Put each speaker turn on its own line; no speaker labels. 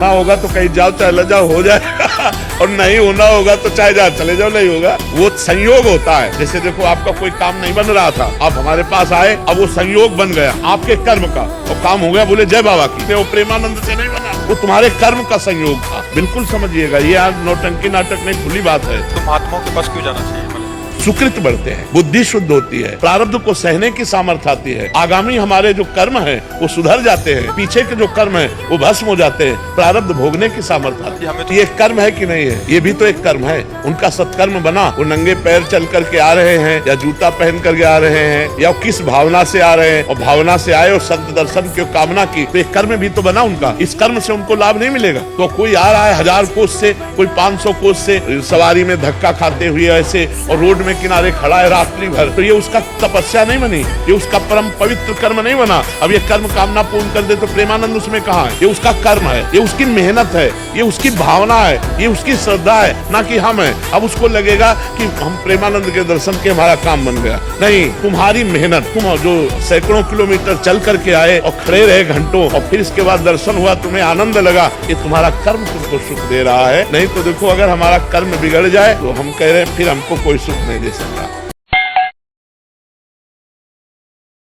ना होगा तो कहीं जाओ चले जाओ हो जाए और नहीं होना होगा तो चाहे जाओ चले जाओ, नहीं होगा। वो संयोग होता है। जैसे देखो आपका कोई काम नहीं बन रहा था, आप हमारे पास आए, अब वो संयोग बन गया आपके कर्म का और काम हो गया, बोले जय बाबा की। वो प्रेमानंद से नहीं बना, वो तुम्हारे कर्म का संयोग था। बिल्कुल समझिएगा, ये आज नौटंकी नाटक नहीं, खुली बात है।
तो महात्माओं के पास क्यों जाना चाहिए?
सुकृत बढ़ते हैं, बुद्धि शुद्ध होती है, प्रारब्ध को सहने की सामर्थ्य आती है, आगामी हमारे जो कर्म है वो सुधर जाते हैं, पीछे के जो कर्म है वो भस्म हो जाते हैं, प्रारब्ध भोगने की सामर्थ्य आती है। तो ये कर्म है कि नहीं है? ये भी तो एक कर्म है। उनका सत्कर्म बना, वो नंगे पैर चल करके आ रहे हैं या जूता पहन करके आ रहे हैं या किस भावना से आ रहे हैं, और भावना से आए और संत दर्शन की कामना की, तो एक कर्म भी तो बना उनका। इस कर्म से उनको लाभ नहीं मिलेगा। तो कोई आ रहा है 1000 कोस से, कोई 500 कोस से सवारी में धक्का खाते हुए ऐसे, और रोड किनारे खड़ा है रात्रि भर, तो ये उसका तपस्या नहीं बनी, ये उसका परम पवित्र कर्म नहीं बना। अब ये कर्म कामना पूर्ण कर दे तो प्रेमानंद उसमें कहाँ है? ये उसका कर्म है, ये उसकी मेहनत है, ये उसकी भावना है, ये उसकी श्रद्धा है, ना कि हम है। अब उसको लगेगा कि हम प्रेमानंद के दर्शन के हमारा काम बन गया। नहीं, तुम्हारी मेहनत, तुम जो सैकड़ों किलोमीटर चल करके आए और खड़े रहे घंटों, और फिर इसके बाद दर्शन हुआ, तुम्हें आनंद लगा, ये तुम्हारा कर्म तुमको सुख दे रहा है। नहीं तो देखो, अगर हमारा कर्म बिगड़ जाए तो हम कह रहे हैं फिर हमको कोई सुख नहीं दे सकता।